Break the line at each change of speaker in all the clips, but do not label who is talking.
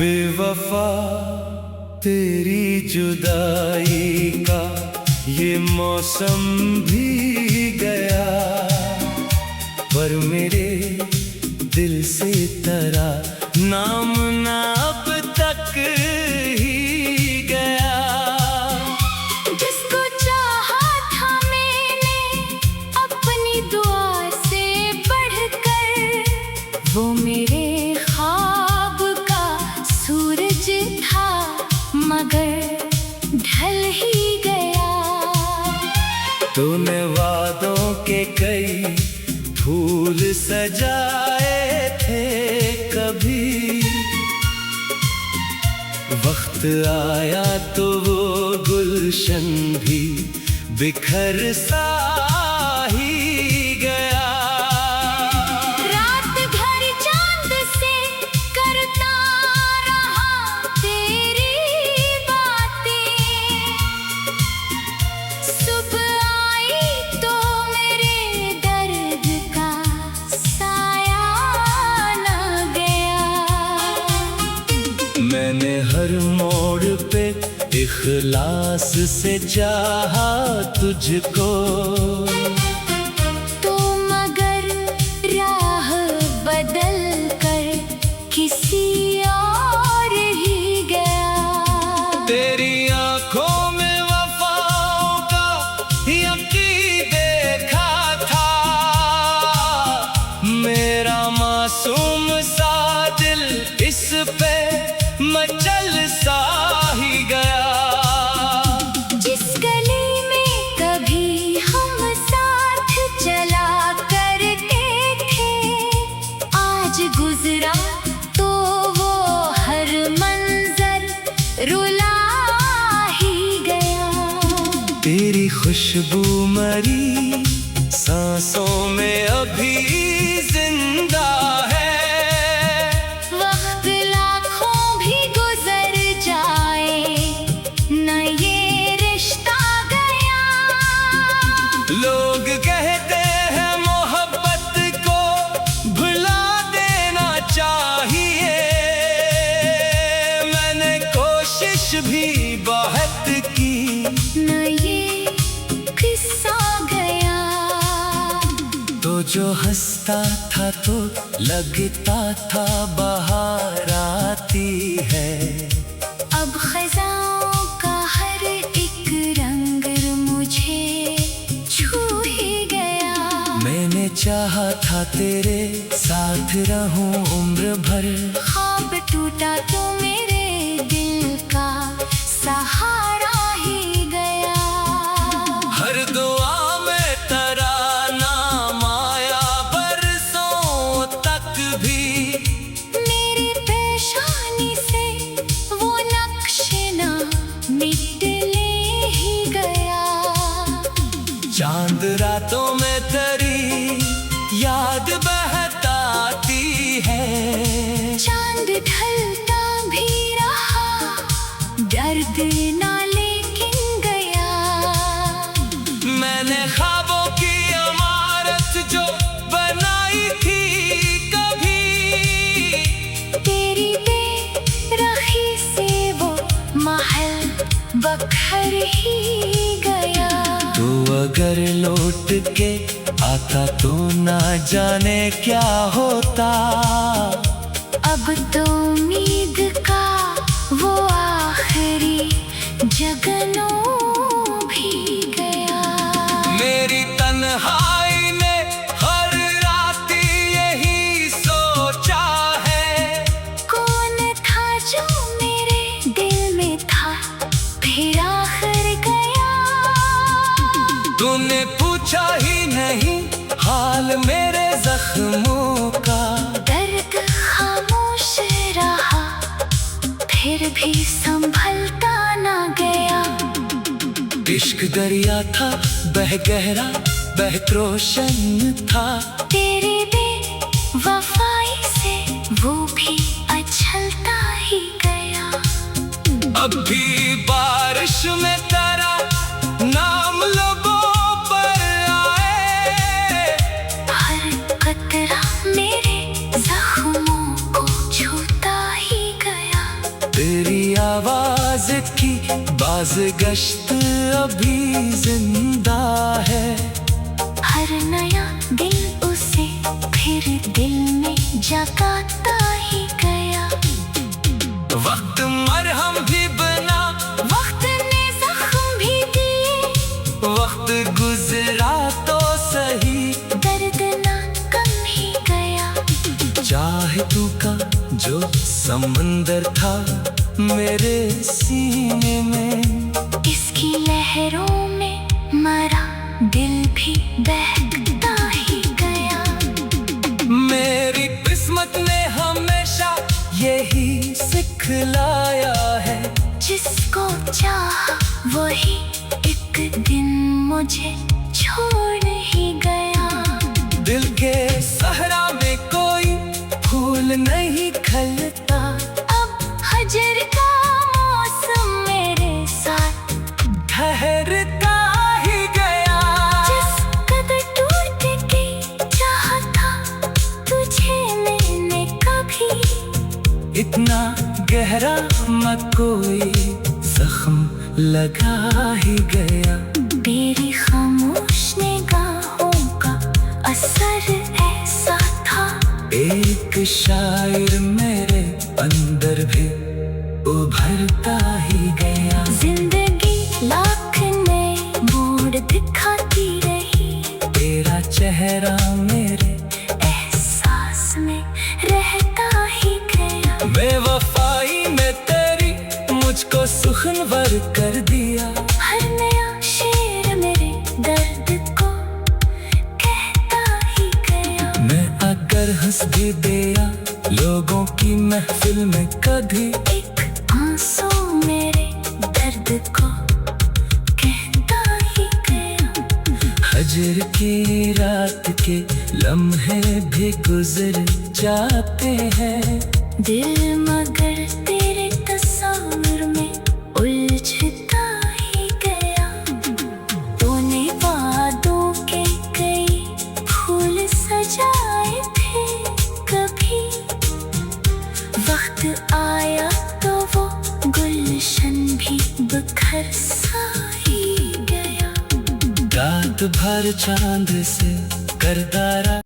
बेवफा तेरी जुदाई का ये मौसम भी गया, पर मेरे दिल से तेरा नाम ना अब तक ही गया।
जिसको चाहा था मैंने अपनी दुआ से बढ़कर, वो मेरे ख्वाब का सूरज था मगर ढल ही गया।
तूने वादों के कई फूल सजाए थे, कभी वक्त आया तो वो गुलशन भी बिखर सा ही गया।
रात भर चांद से करता रहा तेरी बातें, सुबह आई तो मेरे दर्द का साया न गया।
मैंने हर मोड़ पे इखलास से चाहा तुझको,
तो मगर राह बदल कर किसी और ही गया।
तेरी आंखों में वफाओं का यकीन देखा था, मेरा मासूम सा दिल इस पे मचल सा ही गया।
जिस गली में कभी हम साथ चला करते थे, आज गुजरा तो वो हर मंजर रुला ही गया।
तेरी खुशबू मरी सांसों में अभी जिंदा है,
वक्त लाखों भी गुजर जाए न ये रिश्ता गया।
लोग कहते हैं मोहब्बत को भुला देना चाहिए, मैंने कोशिश भी बहुत की
न ये किस्सा गया।
तो जो हंसता था तो लगता था बाहर आती है,
अब खज़ाओं का हर एक रंग मुझे छू ही गया।
मैंने चाहा था तेरे साथ रहूं उम्र भर,
ख्वाब टूटा तो मेरे दिल का सहारा ही गया।
हर दुआ में तेरा नाम आया बरसों तक भी,
मेरी पेशानी से वो नक्श ना मिटले ही गया।
चांद रातों में तेरी याद बहताती है,
चांद ढलता भी रहा, दर्द ना लेकिन गया।
मैंने ख्वाबों की इमारत जो बनाई थी कभी,
तेरी बेरखी से वो महल बखर ही गया।
तू अगर लौट के आता तो ना जाने क्या होता,
अब तो उम्मीद का वो आखिरी जगनू भी गया।
मेरी तन्हाई ने हर रात यही सोचा है,
कौन था जो मेरे दिल में था फिर आखिर गया।
तूने पूछा ही नहीं हाल मेरे जख्मों का,
दर्द खामोश रहा फिर भी संभलता ना गया।
इश्क दरिया था बह गहरा बहत रोशन था,
तेरे बेवफाई से वो भी अछलता ही गया।
अब भी बारिश में तेरा नाम लबों पर आए,
हर कतरा मेरे जख्मों को छूता ही गया।
राज गश्त अभी जिंदा है।
हर नया दिल उसे फिर दिल में जगाता ही गया।
वक्त मरहम भी बना,
वक्त ने जख्म भी दिए,
वक्त गुजरा तो सही,
दर्द ना कम ही गया।
चाहे तू का जो समंदर था मेरे सीने में,
इसकी लहरों में मरा दिल भी बहकता ही गया।
मेरी किस्मत ने हमेशा यही सिखलाया है,
जिसको चाहा वही एक दिन मुझे छोड़ ही गया।
दिल के सहरा में कोई फूल नहीं खिलता,
अब हजर का मौसम मेरे साथ
ठहरता ही गया।
जिस कदर टूट के चाहा था तुझे मैंने कभी,
इतना गहरा मत कोई जख्म लगा ही गया।
तेरी खामोश निगाहों का असर ऐसा था,
एक शायर मेरे अंदर भी उभरता ही गया।
जिंदगी लाख नए मोड़ दिखाती रही,
तेरा चेहरा मेरे
एहसास में रहता ही गया।
बेवफाई में तेरी मुझको सुखनवर कर दिया।
हर नया शेर मेरे दर्द को कहता ही गया।
मैं अगर हंस भी दिया लोगों की महफिल में कभी,
एक आंसू मेरे दर्द को कहता ही गया।
हजर की रात के लम्हे भी गुजर जाते हैं,
दिल मगर तेरे तस्वीर में उलझता ही गया। तूने वादों के कई फूल सजाए थे कभी, वक्त आया तो वो गुलशन भी बिखर सा ही गया।
रात भर चांद से करदारा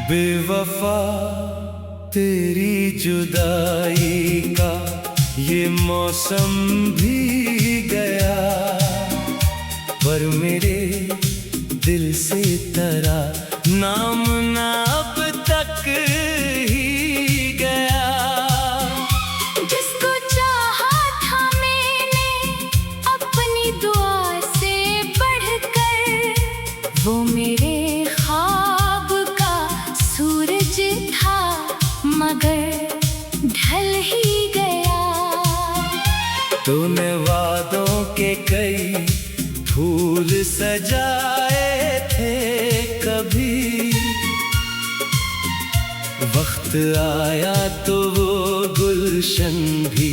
बेवफा तेरी जुदाई का ये मौसम भी गया, पर मेरे दिल से तेरा नाम ना अब तक ही गया।
जिसको चाहा था मैंने अपनी दुआ से बढ़कर, वो मेरे ख्वाब का सूरज था मगर ढल ही गया।
तूने वादों के कई फूल सजाए थे कभी, वक्त आया तो वो गुलशन भी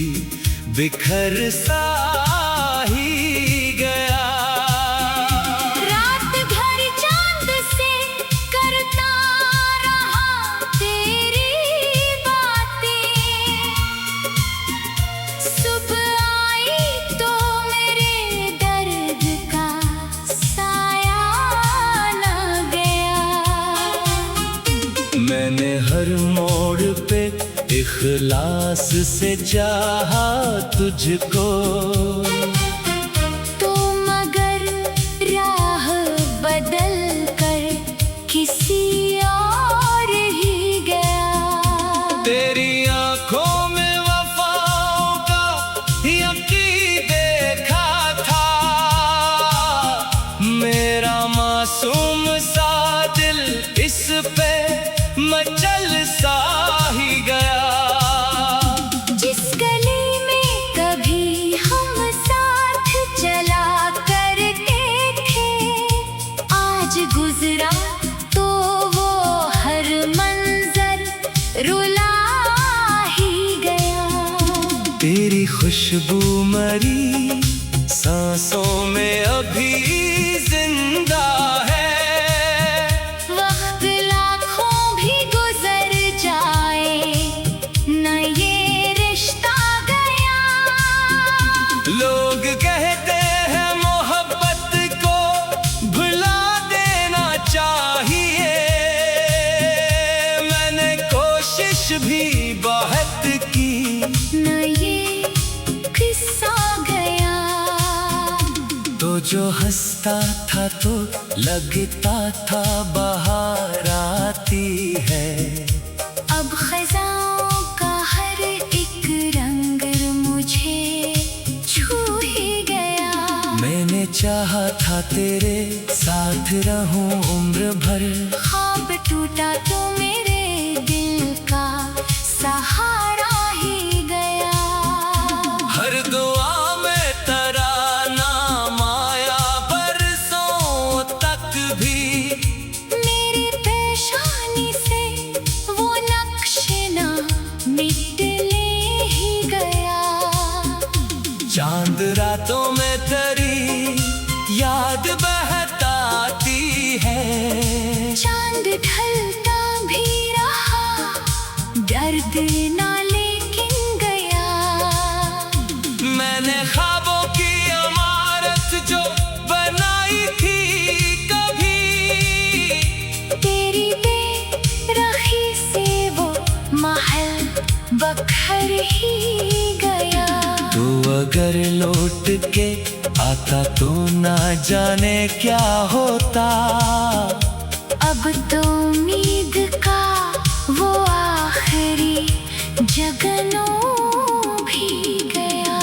बिखर सा ही गया।
रात भर चांद से करता रहा तेरी बातें, सुबह आई तो मेरे दर्द का साया न गया।
मैंने हर मोड़ पे इखलास से चाहा तुझको,
तो मगर राह बदल कर किसी और ही गया।
तेरी आंखों में वफाओं का यकीन देखा था, मेरा मासूम सा दिल इस पे मचल सा ही गया।
जिस गली में कभी हम साथ चला करते थे, आज गुजरा तो वो हर मंजर रुला ही
खुशबू मरी सांसों में अभी जिंदा है।
वक्त लाखों भी गुजर जाए न ये रिश्ता गया।
लोग कहते हैं मोहब्बत को भुला देना चाहिए, मैंने कोशिश भी बहुत की,
न ये किस्सा गया।
तो जो हंसता था तो लगता था बहार आती है।
अब खज़ाओं का हर एक रंग मुझे छू ही गया।
मैंने चाहा था तेरे साथ रहूं उम्र भर,
ख्वाब टूटा तो मेरे दिल का सहारा ही गया।
हर दुआ में तराना माया बरसों तक भी,
मेरी पेशानी से वो नक्श ना मिटले ही गया।
चांद रातों में तेरी याद बहताती है।
चांद ढलता भी रहा, दर्द ना लेकिन गया।
मैंने ख्वाबों की इमारत जो बनाई थी कभी,
तेरी बेरखी से वो महल बखर ही गया।
तू अगर लौट के आता तो ना जाने क्या होता।
अब तो उम्मीद का वो आखिरी जगनों भी गया।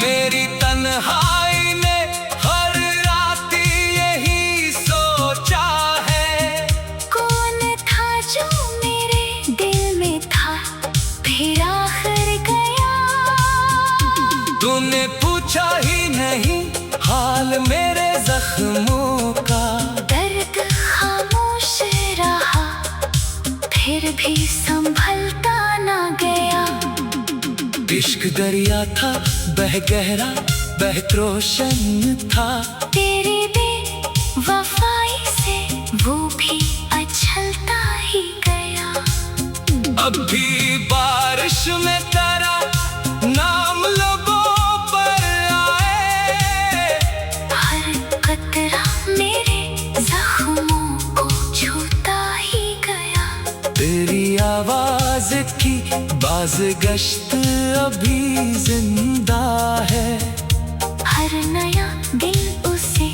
मेरी तन्हाई ने हर रात यही सोचा है,
कौन था जो मेरे दिल में था फिर आखिर गया।
तूने पूछा ही नहीं हाल मेरे जख्मों का।
दर्द खामोश रहा फिर भी संभलता ना गया।
इश्क दरिया था बह गहरा बहत रोशन था,
तेरी बेवफाई से वो भी अछलता ही गया।
अब भी बारिश में तेरा नाम लोगों पर आए।
हर कतरा मेरे जख्मों को छूता ही गया।
तेरी आवाज की बाज़गश्त अभी जिंदा है।
हर नया दिल उसे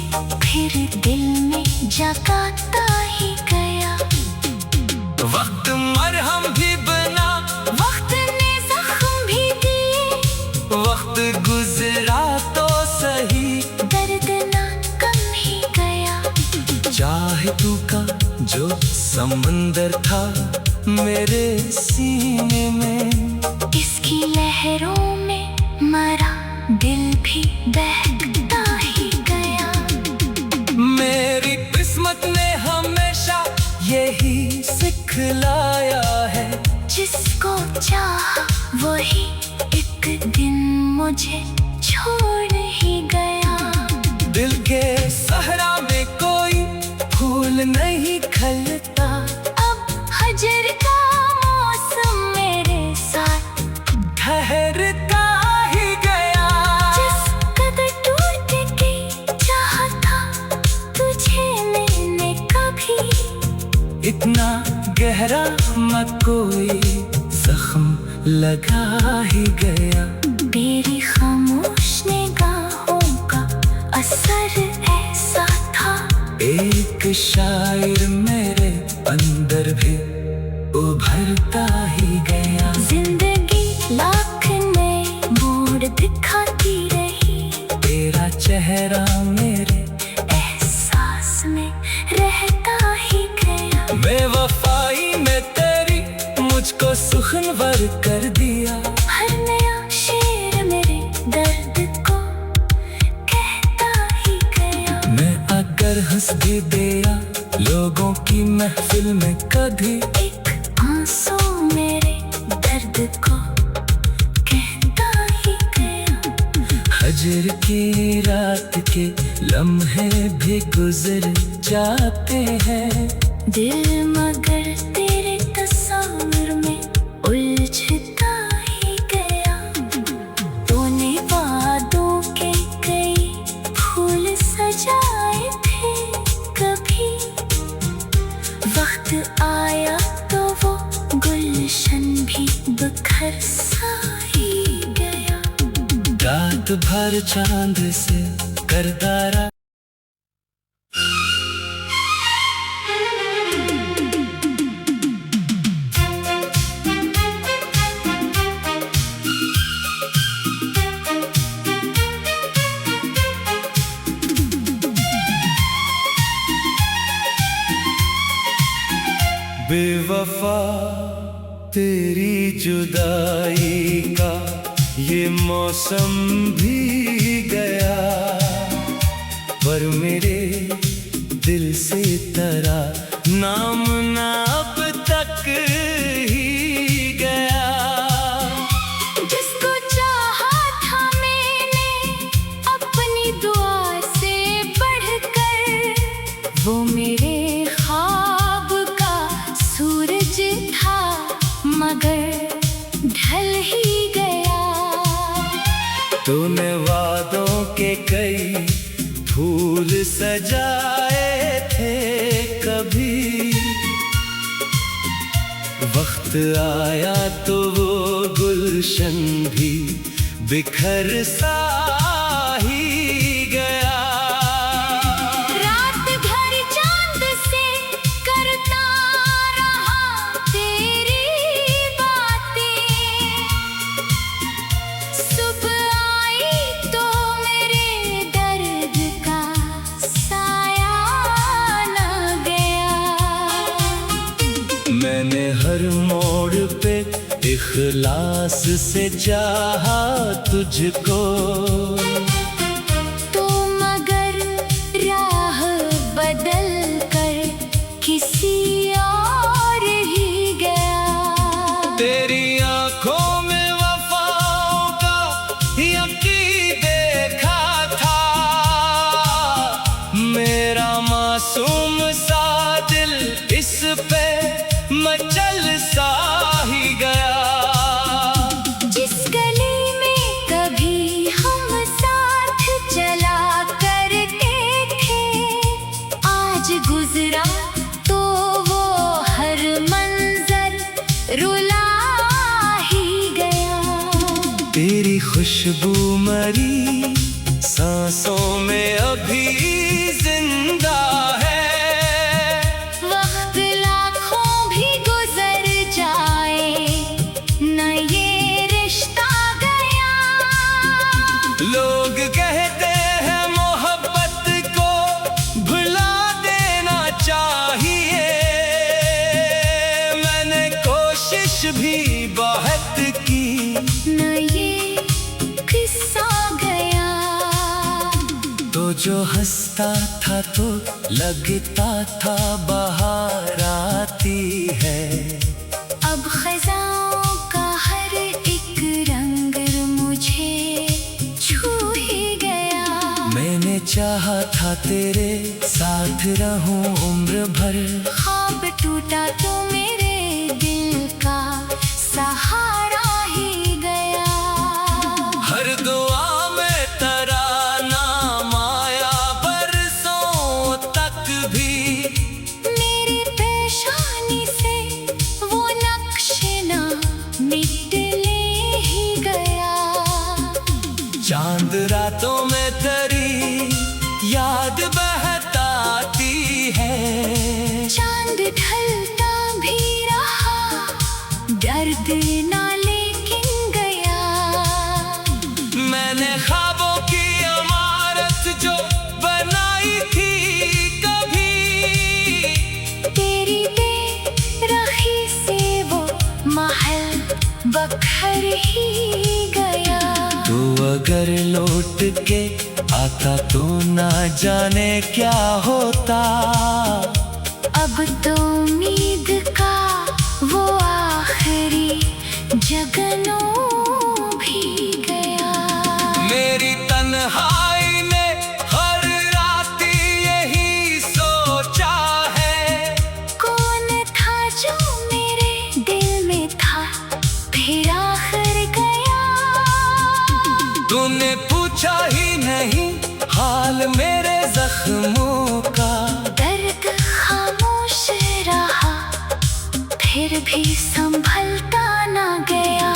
फिर दिल में जगाता ही गया।
वक्त मरहम भी बना,
वक्त ने जख्म भी दिए,
वक्त गुजरा तो सही,
दर्द ना कम ही गया।
चाहे तू का जो समंदर था मेरे सीने में,
इसकी लहरों में मरा दिल भी बहता ही गया।
मेरी किस्मत ने हमेशा यही सिखलाया है,
जिसको चाहा वही एक दिन मुझे छोड़ ही गया।
दिल के सहरा में कोई फूल नहीं खिलता।
अब हजर का मौसम मेरे साथ
ठहरता ही गया।
जिस कदर टूटने की चाहता तुझे मैंने कभी,
इतना गहरा मत कोई जख्म लगा ही गया।
तेरी खामोश निगाहों का असर ऐसा था,
एक शायर मेरे अंदर भी उभरता ही गया।
जिंदगी लाख नए मोड़ दिखाती रही,
तेरा चेहरा मेरे
एहसास में रहता ही गया।
बेवफाई में तेरी मुझको सुखनवर कर दिया।
हर नया शेर मेरे दर्द को कहता ही गया।
मैं अगर हंस भी दिया लोगों की महफिल में कभी,
एक आंसू मेरे दर्द को कहता ही गया।
फजर की रात के लम्हे भी गुजर जाते हैं।
दिल मगर तेरे तस्वीर में उलझता ही गया। तूने वादों के कई फूल सजाए थे, कभी वक्त आया तो वो गुलशन भी बिखर सा ही गया।
रात भर चांद से करदारा बेवफा तेरी जुदाई का ये मौसम भी गया, पर मेरे दिल से तेरा नाम ना अब तक ही गया।
जिसको चाहा था मैंने अपनी दुआ से बढ़कर, वो मेरे ख्वाब का सूरज था मगर ढल ही गया।
तूने वादों के कई फूल सजाए थे, कभी वक्त आया तो वो गुलशन भी बिखर सा ही गया।
रात भर चांद से करता रहा तेरी बातें, सुबह आई तो मेरे दर्द का साया न गया।
मैंने हर मोड़ पे इखलास से चाहा तुझको,
तो मगर राह बदल कर किसी और ही गया।
तेरी आंखों में वफाओं का यकीन देखा था, मेरा मासूम सा दिल इस पे मचल सा ही गया।
जिस गली में कभी हम साथ चला करते थे, आज गुजरा तो वो हर मंजर रुला ही गया।
तेरी खुशबू मरी सांसों में अभी जिंदा है,
वक्त लाखों भी गुजर जाए न ये रिश्ता गया।
लोग कहते हैं मोहब्बत को भुला देना चाहिए, मैंने कोशिश भी बहुत की,
न ये किस्सा गया।
तो जो हंसता था तो लगता था बहार आती है।
अब खज़ाओं का हर एक रंग मुझे छू ही गया।
मैंने चाहा था तेरे साथ रहूं उम्र भर,
ख्वाब टूटा तो मेरे दिल का सहारा ही गया।
हर दुआ में तेरा नाम आया, बरसों तक भी
मेरी पेशानी से वो नक्शे ना मिटले ही गया।
चांद रातों में तेरी याद बहताती है,
चांद ढलता भी रहा, दर्द ना लेकिन गया।
मैंने ख्वाबों की इमारत जो बनाई थी कभी,
तेरी बेरखी से वो महल बखर ही गया।
तू अगर लौट के आता तो ना जाने क्या होता।
अब तो उम्मीद का वो आखिरी जगनों भी गया।
मेरी तन्हाई तन्हाई ने हर रात यही सोचा है।
कौन था जो मेरे दिल में था फिर आखिर गया।
तूने पूछा ही नहीं हाल मेरे जख्मों का।
दर्द खामोश रहा फिर भी संभलता ना गया।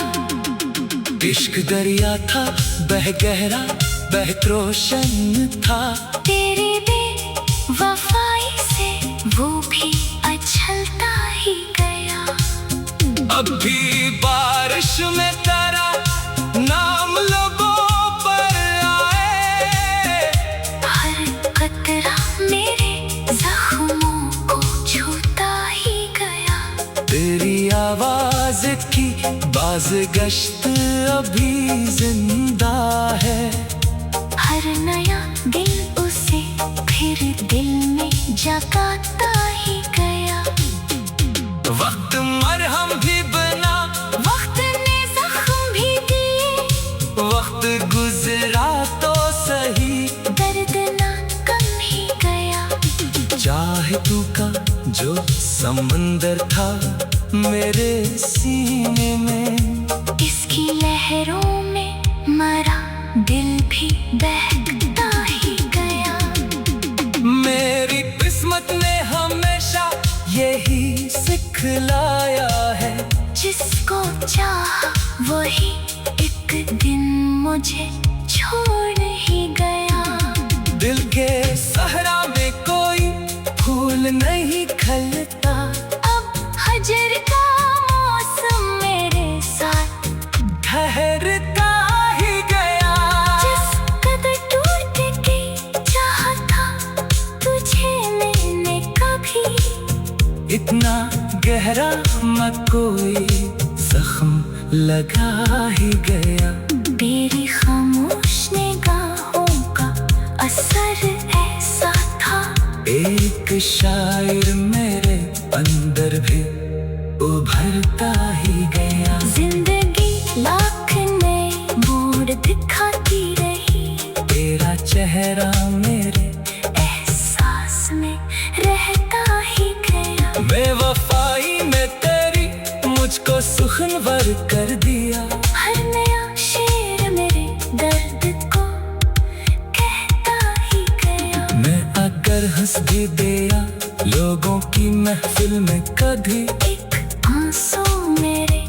इश्क दरिया था बह गहरा बहत रोशन था।
तेरी बेवफाई से वो भी अछलता ही गया।
अब भी बारिश में तेरा नाम लबों पर आए।
हर कतरा मेरे जख्मों को छूता ही गया।
तेरी आवाज की बाज़गश्त अभी जिंदा है।
हर नया दिल उसे फिर दिल में जगाता ही गया।
वक्त मरहम भी बना
वक्त ने जख्म भी दिए।
वक्त गुजरा तो सही
दर्द ना कम ही गया।
चाहे तू का जो समंदर था मेरे सीने में।
इसकी लहरों में मरा दिल भी बहता ही गया।
मेरी किस्मत ने हमेशा यही सिखलाया है।
जिसको चाहा वही एक दिन मुझे छोड़ ही गया।
दिल के सहरा में कोई फूल नहीं खिलता।
अब हजर का मौसम मेरे साथ
ठहरता ही गया।
जिस कदर टूट के चाहा था तुझे मैंने कभी।
इतना गहरा न कोई जख्म लगा ही गया।
तेरी खामोश निगाहों का असर ऐसा था।
एक शायर मेरे अंदर भी उभरता ही गया।
जिंदगी लाख नए मोड़ दिखाती रही।
तेरा चेहरा मेरे
एहसास में रहता ही गया।
बेवफाई में तेरी मुझको सुखनवर कर दिया।
हर नया शेर मेरे दर्द को कहता ही गया।
मैं अगर हंस भी दिया लोगों की महफिल में कभी।
एक आंसू मेरे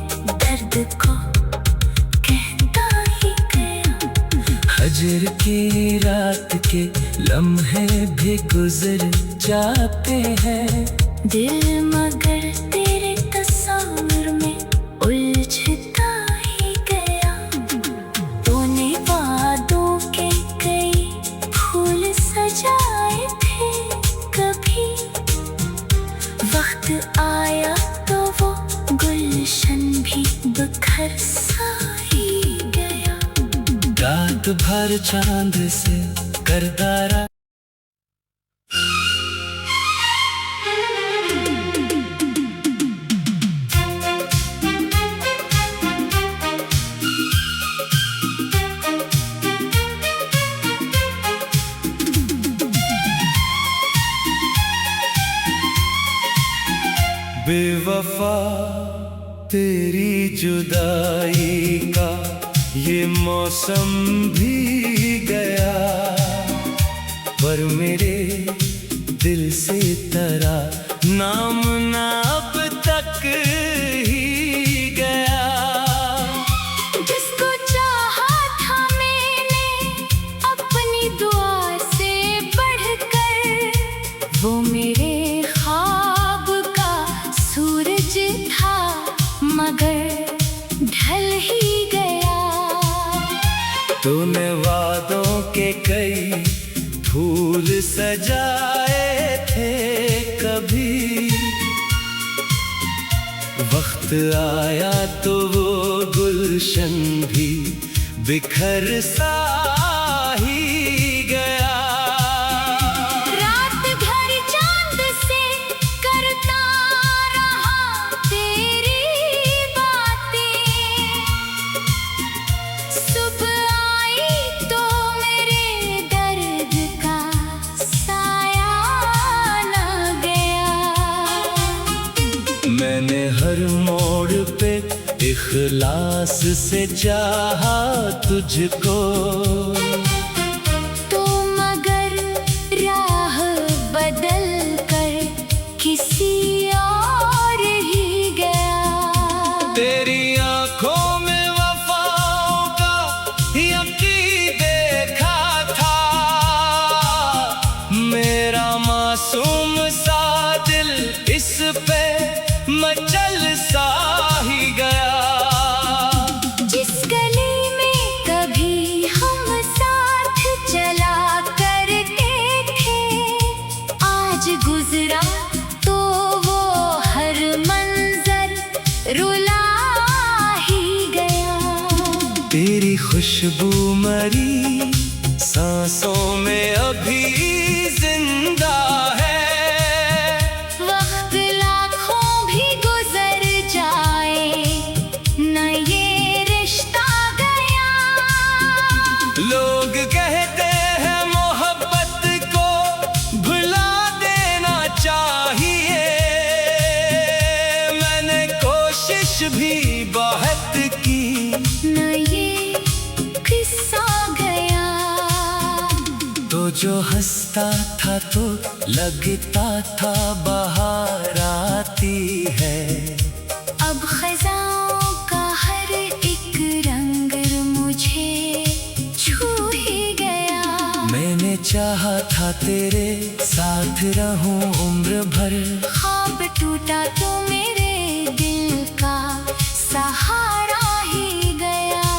दर्द को कहता ही गया।
हजर की रात के लम्हे भी गुजर जाते हैं।
दिल मगर तेरे तस्वीर में उलझता ही गया। तूने वादों के कई फूल सजाए थे कभी। वक्त आया तो वो गुलशन भी बिखर सा ही गया।
रात भर चांद से करदारा बेवफा तेरी जुदाई का ये मौसम भी गया। पर मेरे दिल से तेरा नाम ना अब तक ही गया।
जिसको चाहा था मैंने अपनी दुआ से बढ़कर। वो मेरे ख्वाब का सूरज था मगर ढल ही गया।
तूने वादों के कई फूल सजाए थे कभी। वक्त आया तो वो गुलशन भी बिखर सा ही गया।
रात भर चांद से करता रहा तेरी बातें। सुबह आई तो मेरे
मैंने हर मोड़ पे इखलास से चाहा तुझको।
तुम अगर राह बदल कर किसी और ही गया,
तेरी आंखों में वफाओं का यकीन देखा था, मेरा मासूम सा दिल इस पे मचल सा ही गया।
जिस गली में कभी हम साथ चला करते थे, आज गुजरा तो वो हर मंजर रुला ही गया।
तेरी खुशबू मरी सांसों में अभी जिंदा है,
वक्त लाखों भी गुजर जाए न ये रिश्ता गया।
लोग कहते हैं मोहब्बत को भुला देना चाहिए, मैंने कोशिश भी बहुत की,
न ये किस्सा गया।
तो जो हंसता था तो लगता था बहार आती है,
अब खज़ाओं का हर एक रंग मुझे छू ही गया।
मैंने चाहा था तेरे साथ रहूं उम्र भर,
ख्वाब टूटा तो मेरे दिल का सहारा ही गया।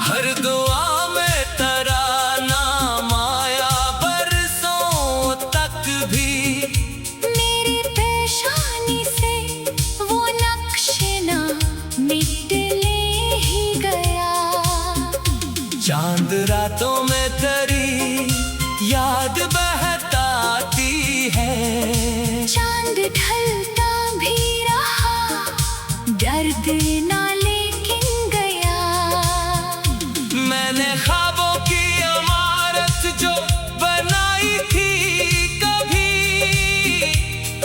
हर दुआ में तराना माया बरसों तक भी,
मेरी पेशानी से वो नक्श ना मिटले ही गया।
चांद रातों में तेरी याद बहताती है,
चांद ढलता भी रहा, दर्द ना लेकिन गया।
मैंने ख्वाबों की इमारत जो बनाई थी कभी,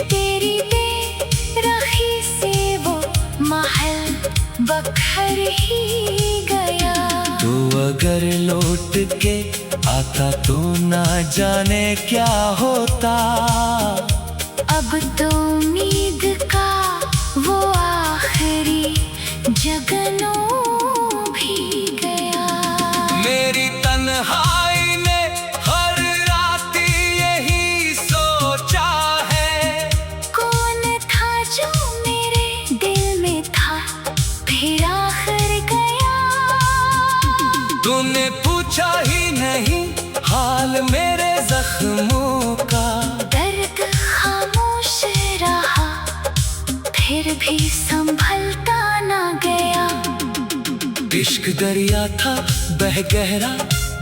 तेरी बेरखी से वो महल बखर ही गया।
तू अगर लौट के आता तो ना जाने क्या होता,
अब तो उम्मीद का वो आखिरी जगनू भी गया।
मेरी तन्हाई ने हर रात यही सोचा है,
कौन था जो मेरे दिल में था फिर आखिर गया।
तूने पूछा ही नहीं हाल मेरे जख्मों का,
दर्द खामोश रहा फिर भी संभलता ना गया।
इश्क दरिया था बह गहरा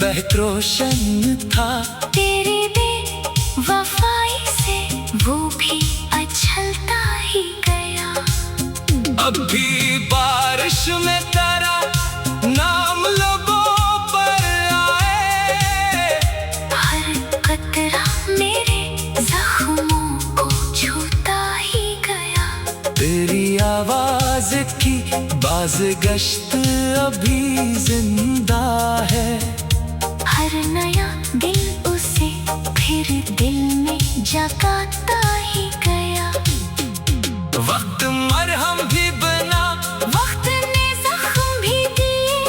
बहक रोशन था,
तेरी बेवफाई से वो भी अछलता ही गया।
अब भी बारिश में तेरा नाम लबों पर आए,
हर कतरा मेरे जख्मों को छूता ही गया।
तेरी आवाज की बाज़गश्त अभी जिंदा है,
हर नया दिल उसे फिर दिल में जगाता ही गया।
वक्त मरहम भी बना,
वक्त ने जख्म भी दिए,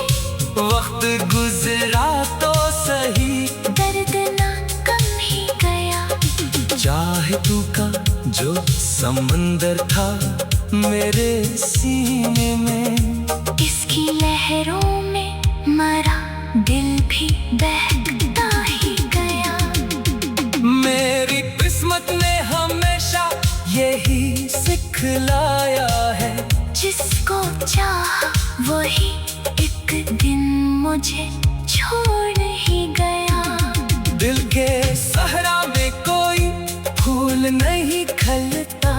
वक्त गुजरा तो सही,
दर्द ना कम ही गया।
चाहे तू का जो समंदर था मेरे सीने में,
इसकी लहरों में मरा दिल भी बहता ही गया।
मेरी किस्मत ने हमेशा यही सिखलाया है,
जिसको चाह वही एक दिन मुझे छोड़ ही गया।
दिल के सहरा में कोई फूल नहीं खिलता,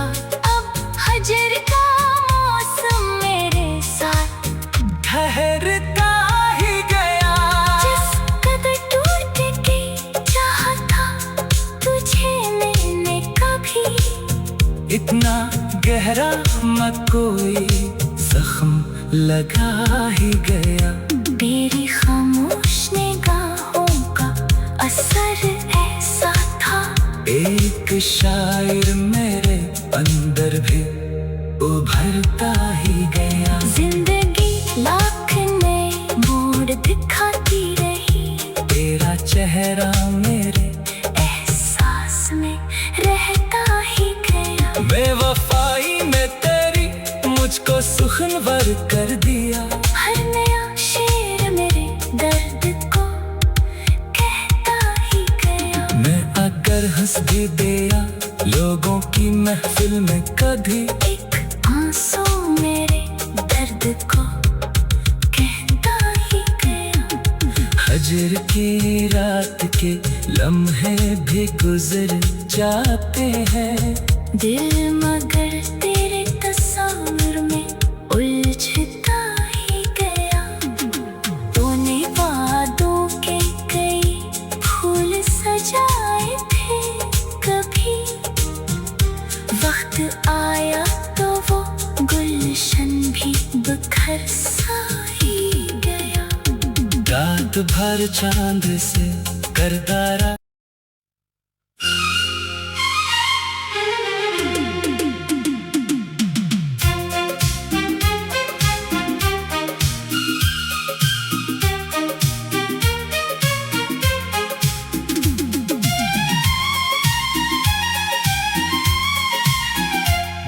अब हजर का मौसम मेरे साथ
ठहरता ही गया।
जिस कदर टूट के चाहता तुझे मैंने कभी
इतना गहरा मैं कोई जख्म लगा ही गया।
मेरी खामोश निगाहों का असर ऐसा था,
एक शायर मेरे अंदर भी उभरता ही गया।
जिंदगी लाख नए मोड़ दिखाती रही,
तेरा चेहरा मेरे
एहसास में रहता ही गया।
बेवफाई में तेरी मुझको सुखनवर कर दिया।
हर नया शेर मेरे दर्द को कहता ही गया।
मैं अगर हंस भी दिया लोगों की महफिल में कभी,
एक आंसू मेरे दर्द को कहता ही गया।
हजर की रात के लम्हे भी गुजर जाते हैं,
दिल मगर तेरे तस्वीर में उलझता ही गया। तूने वादों के कई फूल सजाए थे, कभी वक्त आया तो वो गुलशन भी बिखर सा ही गया।
रात भर चांद से करदारा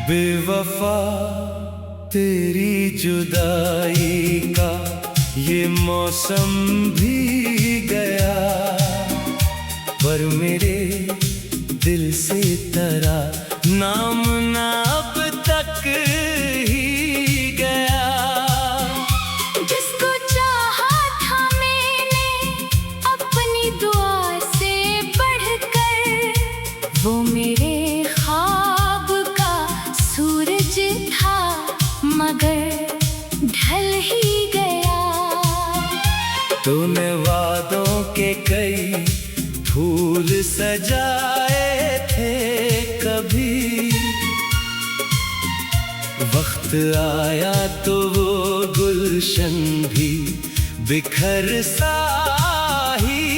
बेवफा तेरी जुदाई का ये मौसम भी गया, पर मेरे दिल से तेरा नाम ना अब तक ही गया।
जिसको चाहा था मैंने अपनी दुआ से बढ़कर, वो मेरे ख्वाब का सूरज था मगर ढल ही गया।
तूने वादों के कई फूल सजाए थे, कभी वक्त आया तो वो गुलशन भी बिखर सा ही